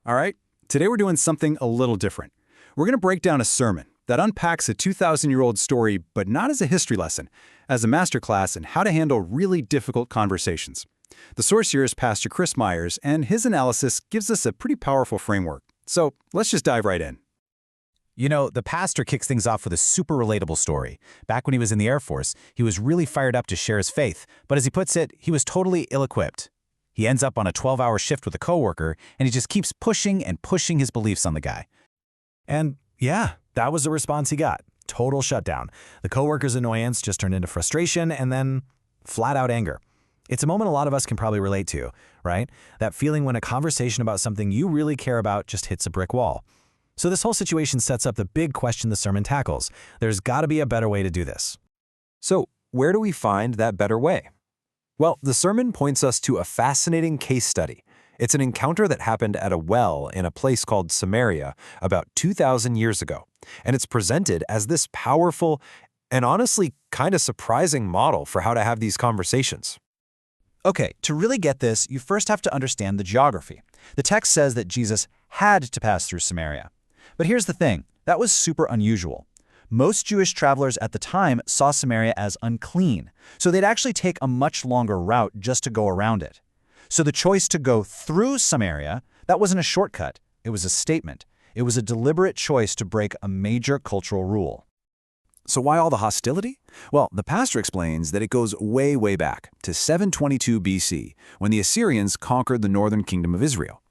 All right, today we're doing something a little different. We're going to break down a sermon that unpacks a 2,000-year-old story, but not as a history lesson, as a masterclass in how to handle really difficult conversations. The source here is Pastor Chris Myers, and his analysis gives us a pretty powerful framework. So let's just dive right in. You know, the pastor kicks things off with a super relatable story. Back when he was in the Air Force, he was really fired up to share his faith, but as he puts it, he was totally ill-equipped. He ends up on a 12-hour shift with a coworker, and he just keeps pushing and pushing his beliefs on the guy. And yeah, that was the response he got. Total shutdown. The coworker's annoyance just turned into frustration and then flat-out anger. It's a moment a lot of us can probably relate to, right? That feeling when a conversation about something you really care about just hits a brick wall. So this whole situation sets up the big question the sermon tackles. There's got to be a better way to do this. So, where do we find that better way? Well, the sermon points us to a fascinating case study. It's an encounter that happened at a well in a place called Samaria about 2,000 years ago, and it's presented as this powerful and honestly kind of surprising model for how to have these conversations. Okay, to really get this, you first have to understand the geography. The text says that Jesus had to pass through Samaria. But here's the thing, that was super unusual. Most Jewish travelers at the time saw Samaria as unclean, so they'd actually take a much longer route just to go around it. So the choice to go through Samaria, that wasn't a shortcut, it was a statement. It was a deliberate choice to break a major cultural rule. So why all the hostility? Well, the pastor explains that it goes way, way back to 722 BC, when the Assyrians conquered the northern kingdom of Israel.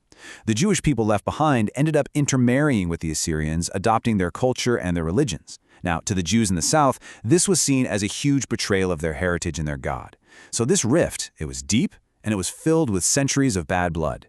The Jewish people left behind ended up intermarrying with the Assyrians, adopting their culture and their religions. Now, to the Jews in the south, this was seen as a huge betrayal of their heritage and their God. So this rift, it was deep, and it was filled with centuries of bad blood.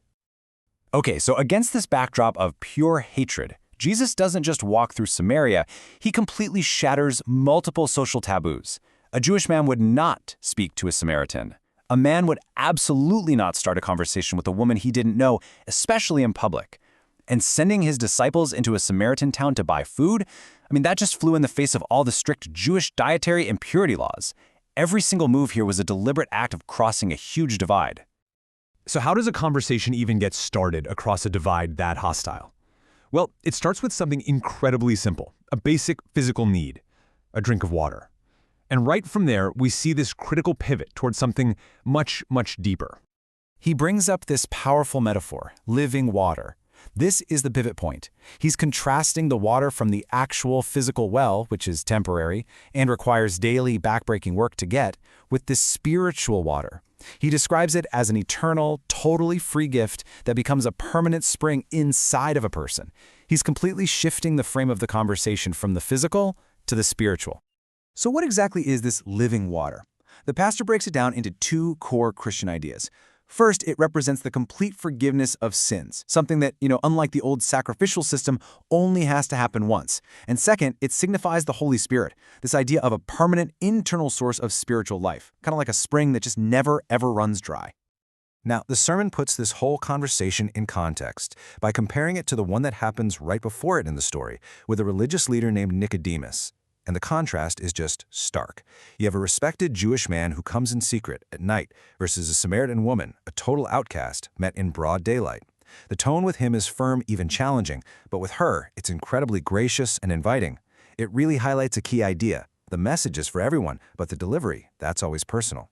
Okay, so against this backdrop of pure hatred, Jesus doesn't just walk through Samaria, he completely shatters multiple social taboos. A Jewish man would not speak to a Samaritan. A man would absolutely not start a conversation with a woman he didn't know, especially in public. And sending his disciples into a Samaritan town to buy food, that just flew in the face of all the strict Jewish dietary and purity laws. Every single move here was a deliberate act of crossing a huge divide. So how does a conversation even get started across a divide that hostile? Well, it starts with something incredibly simple, a basic physical need, a drink of water. And right from there, we see this critical pivot towards something much, much deeper. He brings up this powerful metaphor, living water. This is the pivot point. He's contrasting the water from the actual physical well, which is temporary and requires daily backbreaking work to get, with this spiritual water. He describes it as an eternal, totally free gift that becomes a permanent spring inside of a person. He's completely shifting the frame of the conversation from the physical to the spiritual. So what exactly is this living water? The pastor breaks it down into two core Christian ideas. First, it represents the complete forgiveness of sins, something that, unlike the old sacrificial system, only has to happen once. And second, it signifies the Holy Spirit, this idea of a permanent internal source of spiritual life, kind of like a spring that just never, ever runs dry. Now, the sermon puts this whole conversation in context by comparing it to the one that happens right before it in the story, with a religious leader named Nicodemus. And the contrast is just stark. You have a respected Jewish man who comes in secret at night versus a Samaritan woman, a total outcast, met in broad daylight. The tone with him is firm, even challenging, but with her, it's incredibly gracious and inviting. It really highlights a key idea. The message is for everyone, but the delivery, that's always personal.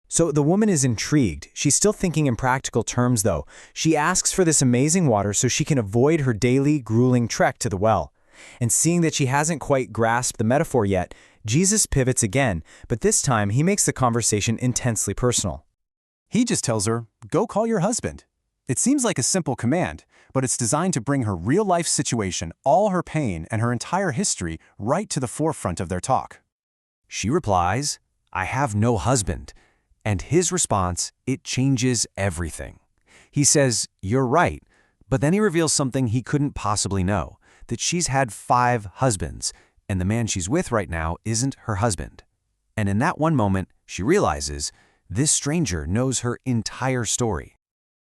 So the woman is intrigued. She's still thinking in practical terms, though. She asks for this amazing water so she can avoid her daily, grueling trek to the well. And seeing that she hasn't quite grasped the metaphor yet, Jesus pivots again, but this time he makes the conversation intensely personal. He just tells her, "Go call your husband." It seems like a simple command, but it's designed to bring her real-life situation, all her pain, and her entire history right to the forefront of their talk. She replies, "I have no husband." And his response, it changes everything. He says, "You're right," but then he reveals something he couldn't possibly know. That she's had 5 husbands, and the man she's with right now isn't her husband. And in that one moment, she realizes this stranger knows her entire story.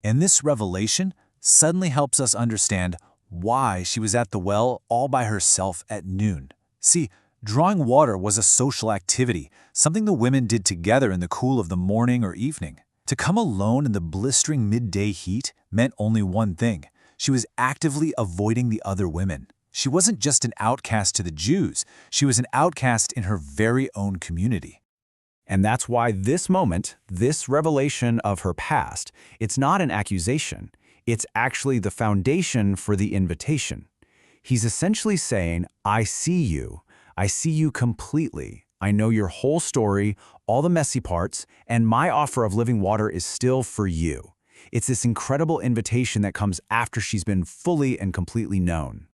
And this revelation suddenly helps us understand why she was at the well all by herself at noon. See, drawing water was a social activity, something the women did together in the cool of the morning or evening. To come alone in the blistering midday heat meant only one thing. She was actively avoiding the other women. She wasn't just an outcast to the Jews, she was an outcast in her very own community. And that's why this moment, this revelation of her past, it's not an accusation. It's actually the foundation for the invitation. He's essentially saying, I see you. I see you completely. I know your whole story, all the messy parts, and my offer of living water is still for you. It's this incredible invitation that comes after she's been fully and completely known.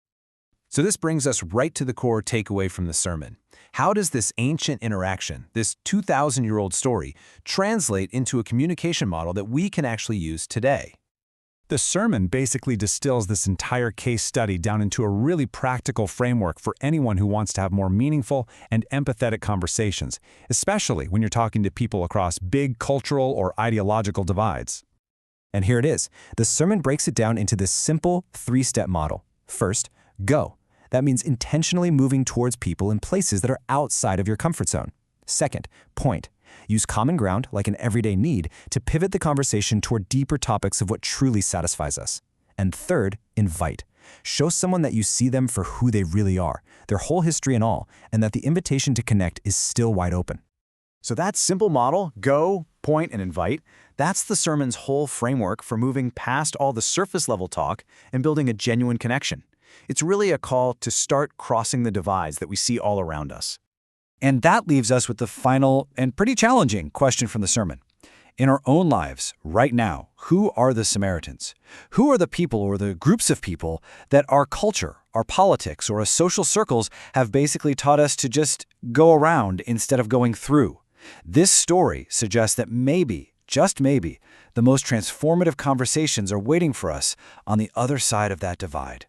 So this brings us right to the core takeaway from the sermon. How does this ancient interaction, this 2,000-year-old story, translate into a communication model that we can actually use today? The sermon basically distills this entire case study down into a really practical framework for anyone who wants to have more meaningful and empathetic conversations, especially when you're talking to people across big cultural or ideological divides. And here it is. The sermon breaks it down into this simple 3-step model. First, go. That means intentionally moving towards people in places that are outside of your comfort zone. Second, point. Use common ground, like an everyday need, to pivot the conversation toward deeper topics of what truly satisfies us. And third, invite. Show someone that you see them for who they really are, their whole history and all, and that the invitation to connect is still wide open. So that simple model, go, point, and invite, that's the sermon's whole framework for moving past all the surface-level talk and building a genuine connection. It's really a call to start crossing the divides that we see all around us. And that leaves us with the final and pretty challenging question from the sermon. In our own lives, right now, who are the Samaritans? Who are the people or the groups of people that our culture, our politics, or our social circles have basically taught us to just go around instead of going through? This story suggests that maybe, just maybe, the most transformative conversations are waiting for us on the other side of that divide.